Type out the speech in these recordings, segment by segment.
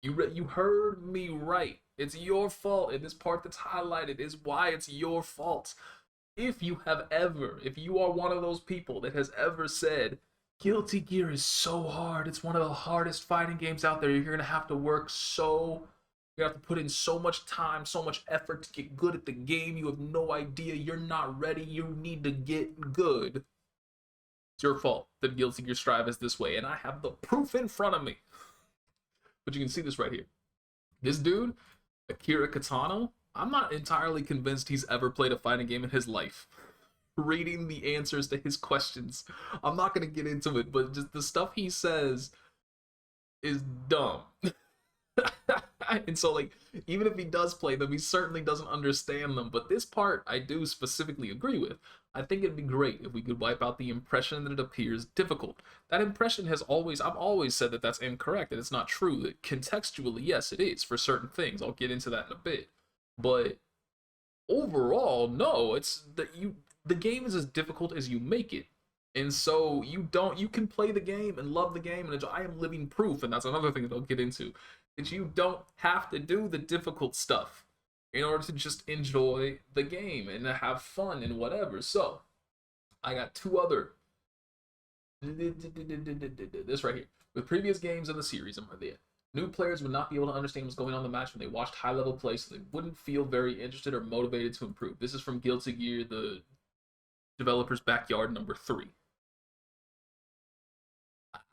You heard me right. It's your fault, and this part that's highlighted is why it's your fault. If you are one of those people that has ever said, Guilty Gear is so hard, it's one of the hardest fighting games out there, you're gonna have to work so, you have to put in so much time, so much effort to get good at the game, you have no idea, you're not ready, you need to get good. It's your fault that Guilty Gear Strive is this way, and I have the proof in front of me. But you can see this right here. This dude, Akira Katano, I'm not entirely convinced he's ever played a fighting game in his life. Reading the answers to his questions, I'm not going to get into it, but just the stuff he says is dumb. And so, like, even if he does play them, he certainly doesn't understand them. But this part, I do specifically agree with. I think it'd be great if we could wipe out the impression that it appears difficult. That impression has always, I've always said that that's incorrect, that it's not true. That contextually, yes, it is for certain things. I'll get into that in a bit. But overall, no, it's that the game is as difficult as you make it. And so you can play the game and love the game and enjoy. I am living proof, and that's another thing that I'll get into. That you don't have to do the difficult stuff in order to just enjoy the game and to have fun and whatever. So I got two other this right here. With previous games of the series, I'm there. New players would not be able to understand what's going on in the match when they watched high level play, so they wouldn't feel very interested or motivated to improve. This is from Guilty Gear, the developer's backyard number 3.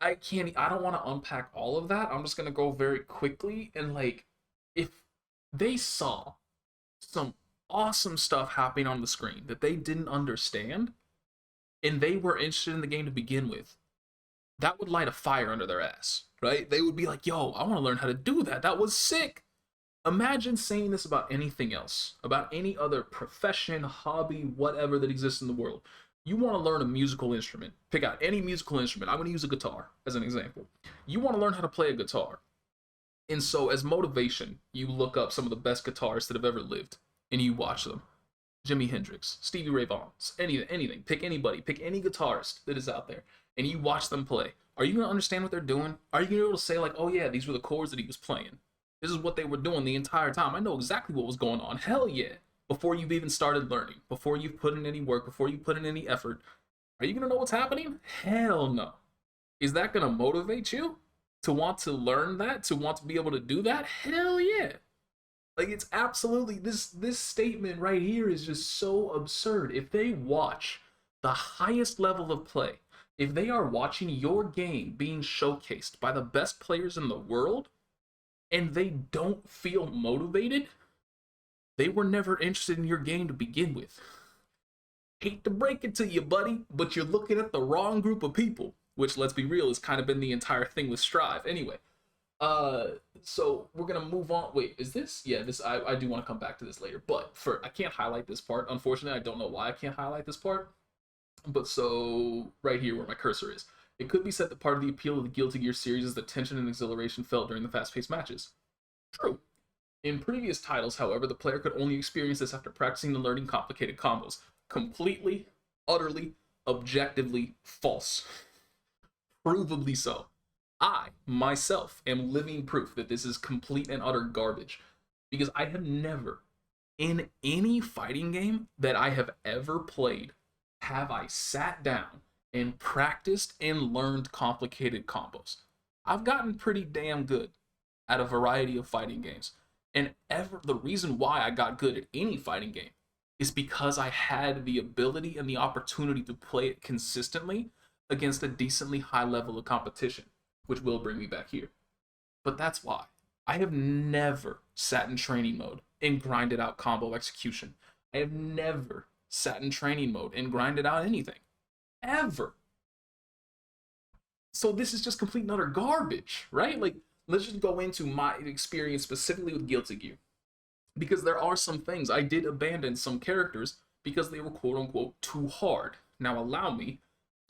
I don't want to unpack all of that. I'm just gonna go very quickly and like, if they saw some awesome stuff happening on the screen that they didn't understand and they were interested in the game to begin with, that would light a fire under their ass, right? They would be like, yo, I want to learn how to do that. That was sick. Imagine saying this about anything else, about any other profession, hobby, whatever that exists in the world. You want to learn a musical instrument. Pick out any musical instrument. I'm going to use a guitar as an example. You want to learn how to play a guitar. And so, as motivation, you look up some of the best guitarists that have ever lived and you watch them. Jimi Hendrix, Stevie Ray Vaughan, anything. Pick anybody. Pick any guitarist that is out there and you watch them play. Are you going to understand what they're doing? Are you going to be able to say, like, oh yeah, these were the chords that he was playing? This is what they were doing the entire time. I know exactly what was going on. Hell yeah. Before you've even started learning, before you've put in any work, before you put in any effort, are you going to know what's happening? Hell no. Is that going to motivate you to want to learn that, to want to be able to do that? Hell yeah. Like, it's absolutely, this statement right here is just so absurd. If they watch the highest level of play, if they are watching your game being showcased by the best players in the world, and they don't feel motivated, they were never interested in your game to begin with. Hate to break it to you, buddy, but you're looking at the wrong group of people, which, let's be real, has kind of been the entire thing with Strive. Anyway, so we're gonna move on. Wait, is this? Yeah, this. I do want to come back to this later, but I can't highlight this part. Unfortunately, I don't know why I can't highlight this part. But so right here where my cursor is, it could be said that part of the appeal of the Guilty Gear series is the tension and exhilaration felt during the fast-paced matches. True. In previous titles, however, the player could only experience this after practicing and learning complicated combos. Completely, utterly, objectively false. Provably so. I, myself, am living proof that this is complete and utter garbage. Because I have never, in any fighting game that I have ever played, have I sat down and practiced and learned complicated combos. I've gotten pretty damn good at a variety of fighting games. And the reason why I got good at any fighting game is because I had the ability and the opportunity to play it consistently against a decently high level of competition, which will bring me back here. But that's why. I have never sat in training mode and grinded out combo execution. I have never sat in training mode and grinded out anything. Ever. So this is just complete and utter garbage, right? Like, let's just go into my experience specifically with Guilty Gear. Because there are some things, I did abandon some characters because they were quote-unquote too hard. Now allow me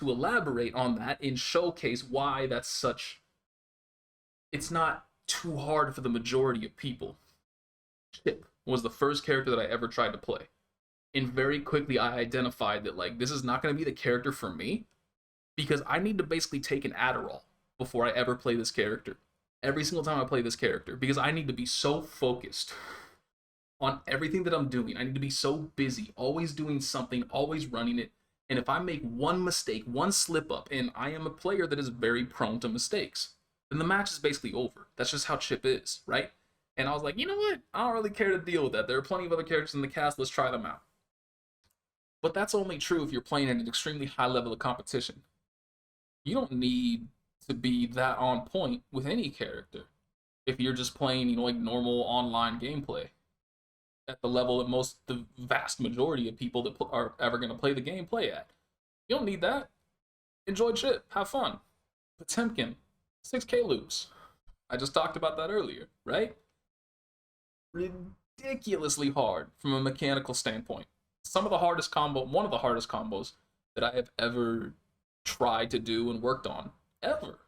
to elaborate on that and showcase why that's such... It's not too hard for the majority of people. Chip was the first character that I ever tried to play. And very quickly I identified that, like, this is not going to be the character for me because I need to basically take an Adderall before I ever play this character. every single time I play this character because I need to be so focused on everything that I'm doing. I need to be so busy, always doing something, always running it. And if I make one mistake, one slip up, and I am a player that is very prone to mistakes, then the match is basically over. That's just how Chip is, right? And I was like, you know what? I don't really care to deal with that. There are plenty of other characters in the cast. Let's try them out. But that's only true if you're playing at an extremely high level of competition. You don't need to be that on point with any character if you're just playing, like normal online gameplay at the level that the vast majority of people that are ever going to play the game play at. You don't need that. Enjoy Chip, have fun. Potemkin, 6K loops. I just talked about that earlier, right? Ridiculously hard from a mechanical standpoint. One of the hardest combos that I have ever tried to do and worked on, ever.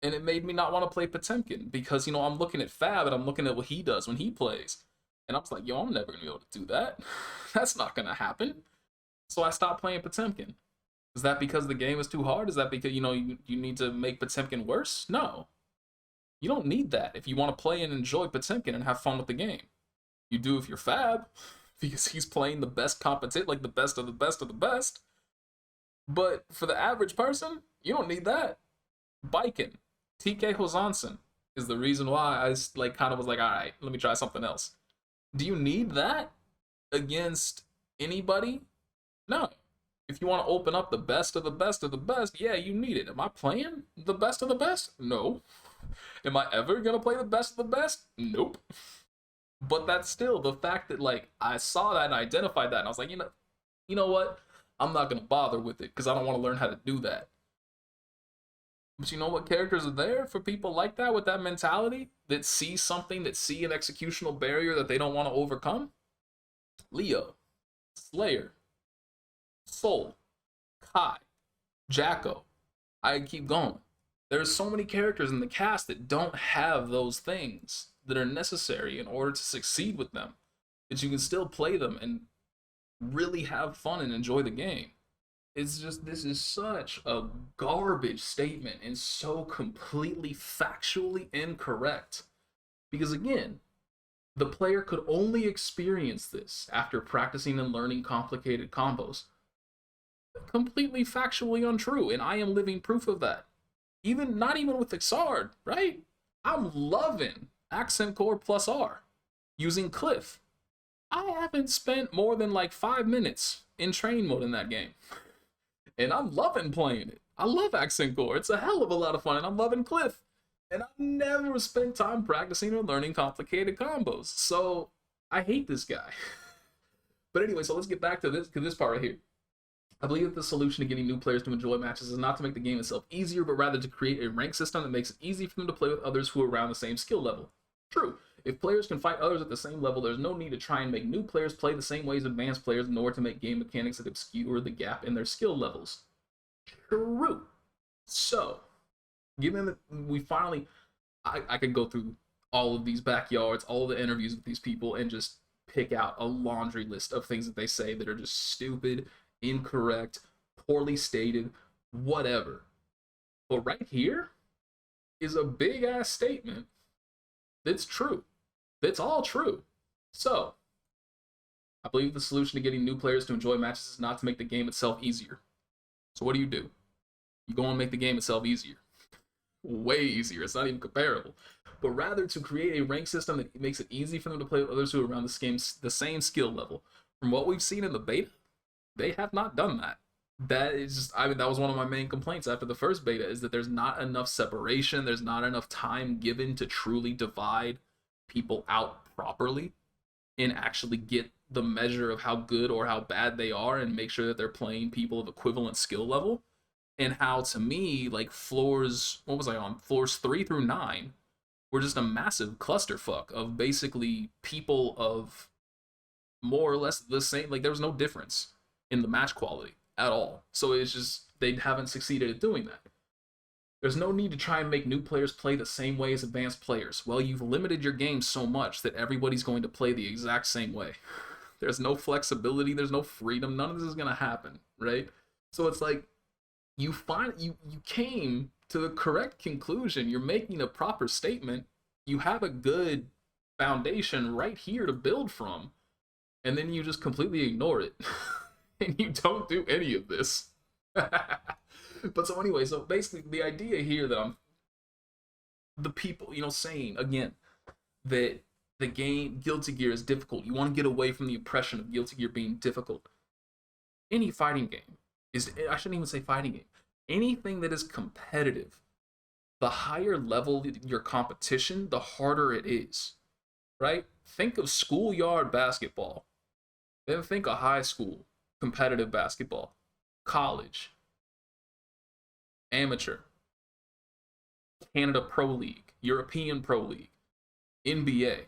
And it made me not want to play Potemkin because, I'm looking at Fab and I'm looking at what he does when he plays. And I was like, I'm never going to be able to do that. That's not going to happen. So I stopped playing Potemkin. Is that because the game is too hard? Is that because, you need to make Potemkin worse? No. You don't need that if you want to play and enjoy Potemkin and have fun with the game. You do if you're Fab, because he's playing the best competition, like the best of the best of the best. But for the average person, you don't need that. Biken, TK Hozanson is the reason why I kind of was like, all right, let me try something else. Do you need that against anybody? No. If you want to open up the best of the best of the best, yeah, you need it. Am I playing the best of the best? No. Am I ever going to play the best of the best? Nope. But that's still the fact that, I saw that and I identified that, and I was like, you know what? I'm not going to bother with it because I don't want to learn how to do that. But you know what characters are there for people like that with that mentality that see something, that see an executional barrier that they don't want to overcome? Leo, Slayer, Soul, Kai, Jacko. I keep going. There's so many characters in the cast that don't have those things that are necessary in order to succeed with them, that you can still play them and really have fun and enjoy the game. It's just, this is such a garbage statement and so completely factually incorrect. Because again, the player could only experience this after practicing and learning complicated combos. Completely factually untrue, and I am living proof of that. Not even with Xrd, right? I'm loving Accent Core plus R using Cliff. I haven't spent more than 5 minutes in train mode in that game. And I'm loving playing it. I love Accent Core. It's a hell of a lot of fun, and I'm loving Cliff. And I've never spent time practicing or learning complicated combos. So I hate this guy. But anyway, so let's get back to this part right here. I believe that the solution to getting new players to enjoy matches is not to make the game itself easier, but rather to create a rank system that makes it easy for them to play with others who are around the same skill level. True. If players can fight others at the same level, there's no need to try and make new players play the same way as advanced players, nor to make game mechanics that obscure the gap in their skill levels. True. So, given that we finally, I could go through all of these backyards, all the interviews with these people, and just pick out a laundry list of things that they say that are just stupid, incorrect, poorly stated, whatever. But right here is a big ass statement that's true. That's all true. So, I believe the solution to getting new players to enjoy matches is not to make the game itself easier. So what do? You go and make the game itself easier. Way easier. It's not even comparable. But rather to create a rank system that makes it easy for them to play with others who are around the same skill level. From what we've seen in the beta, they have not done that. That is just, that was one of my main complaints after the first beta, is that there's not enough separation, there's not enough time given to truly divide people out properly and actually get the measure of how good or how bad they are and make sure that they're playing people of equivalent skill level. And how, to me, floors, what was I on? Floors 3 through 9 were just a massive clusterfuck of basically people of more or less the same, there was no difference in the match quality at all. So it's just, they haven't succeeded at doing that. There's no need to try and make new players play the same way as advanced players. Well, you've limited your game so much that everybody's going to play the exact same way. There's no flexibility, there's no freedom, none of this is going to happen, right? So it's you came to the correct conclusion. You're making a proper statement. You have a good foundation right here to build from, and then you just completely ignore it. And you don't do any of this. But so anyway, so basically the idea here that I'm the people, saying again that the game Guilty Gear is difficult. You want to get away from the impression of Guilty Gear being difficult. Any fighting game is, I shouldn't even say fighting game. Anything that is competitive, the higher level your competition, the harder it is. Right? Think of schoolyard basketball. Then think of high school competitive basketball, college, amateur, Canada Pro League, European Pro League, NBA.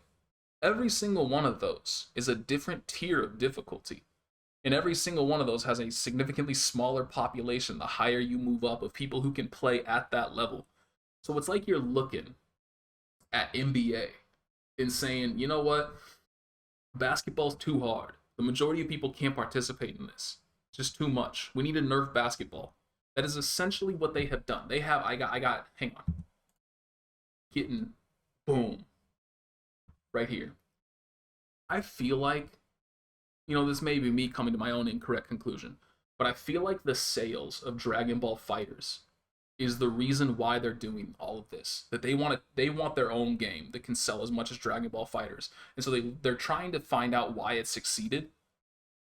Every single one of those is a different tier of difficulty. And every single one of those has a significantly smaller population the higher you move up of people who can play at that level. So it's like you're looking at NBA and saying, you know what? Basketball's too hard. The majority of people can't participate in this. It's just too much. We need to nerf basketball. That is essentially what they have done. They have, hang on. Getting, boom. Right here. I feel like, this may be me coming to my own incorrect conclusion, but I feel like the sales of Dragon Ball FighterZ is the reason why they're doing all of this. That they want their own game that can sell as much as Dragon Ball FighterZ. And so they're trying to find out why it succeeded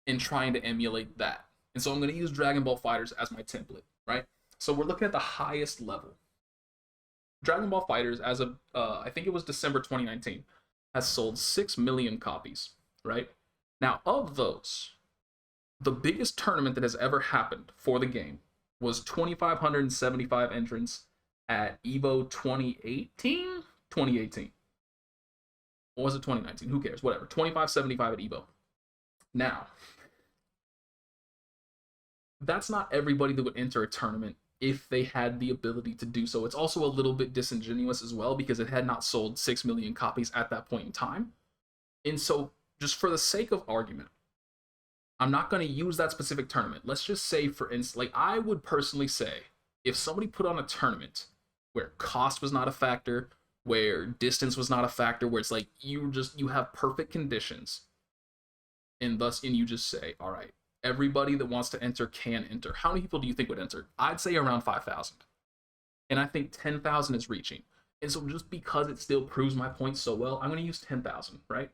and trying to emulate that. And so I'm going to use Dragon Ball FighterZ as my template, right? So we're looking at the highest level. Dragon Ball FighterZ, as of, I think it was December 2019, has sold 6 million copies, right? Now, of those, the biggest tournament that has ever happened for the game was 2,575 entrants at EVO 2018? 2018. Or was it 2019? Who cares? Whatever. 2,575 at EVO. Now, that's not everybody that would enter a tournament if they had the ability to do so. It's also a little bit disingenuous as well because it had not sold 6 million copies at that point in time. And so, just for the sake of argument, I'm not going to use that specific tournament. Let's just say, for instance, like I would personally say, if somebody put on a tournament where cost was not a factor, where distance was not a factor, where it's like you have perfect conditions, and you just say, all right, everybody that wants to enter can enter. How many people do you think would enter? I'd say around 5,000. And I think 10,000 is reaching. And so just because it still proves my point so well, I'm going to use 10,000, right?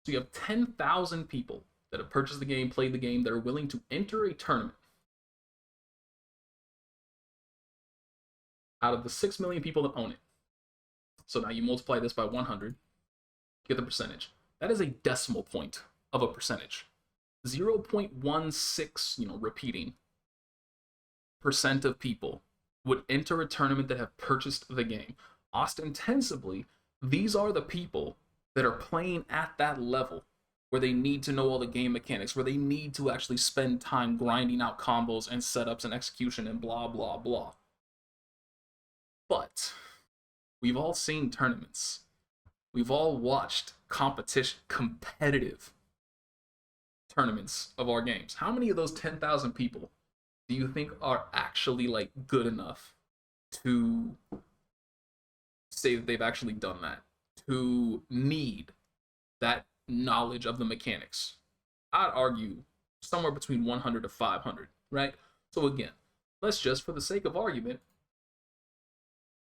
So you have 10,000 people that have purchased the game, played the game, that are willing to enter a tournament. Out of the 6 million people that own it. So now you multiply this by 100, get the percentage. That is a decimal point of a percentage. 0.16, repeating, percent of people would enter a tournament that have purchased the game. Ostensibly, these are the people that are playing at that level where they need to know all the game mechanics, where they need to actually spend time grinding out combos and setups and execution and blah, blah, blah. But we've all seen tournaments. We've all watched competitive tournaments of our games. How many of those 10,000 people do you think are actually like good enough to say that they've actually done that, to need that knowledge of the mechanics? I'd argue somewhere between 100 to 500, right? So again, let's just, for the sake of argument,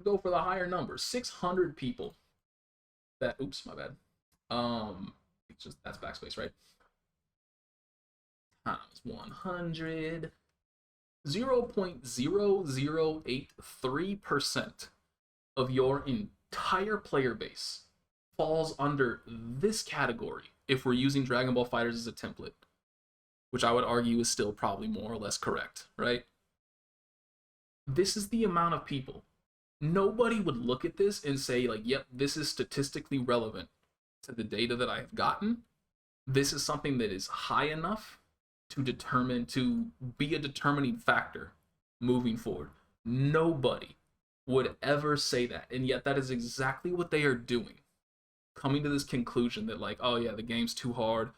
go for the higher number. 600 people that, oops, my bad. It's just, that's backspace, right? Times 100. 0.0083% of your entire player base falls under this category if we're using Dragon Ball FighterZ as a template, which I would argue is still probably more or less correct, right? This is the amount of people. Nobody would look at this and say, like, yep, this is statistically relevant to the data that I've gotten. This is something that is high enough to be a determining factor moving forward. Nobody would ever say that. And yet that is exactly what they are doing. Coming to this conclusion that, like, oh yeah, the game's too hard,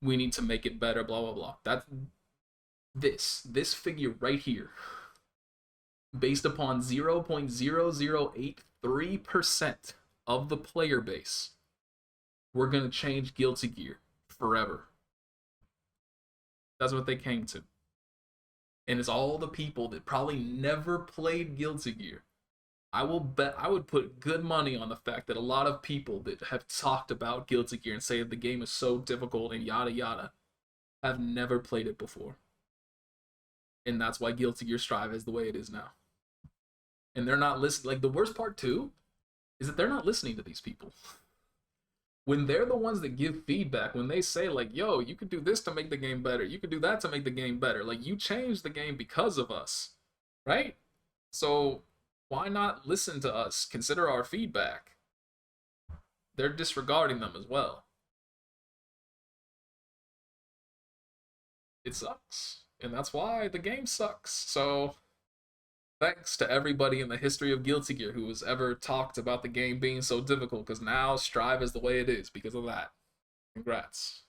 we need to make it better, blah, blah, blah. This figure right here based upon 0.0083% of the player base, we're going to change Guilty Gear forever. That's what they came to. And it's all the people that probably never played Guilty Gear. I would put good money on the fact that a lot of people that have talked about Guilty Gear and say that the game is so difficult and yada yada have never played it before. And that's why Guilty Gear Strive is the way it is now. And they're not listening. Like, the worst part too is that they're not listening to these people. When they're the ones that give feedback, when they say like, yo, you could do this to make the game better, you could do that to make the game better, like, you changed the game because of us, right? So why not listen to us, consider our feedback? They're disregarding them as well. It sucks, and that's why the game sucks. So thanks to everybody in the history of Guilty Gear who has ever talked about the game being so difficult, because now Strive is the way it is because of that. Congrats.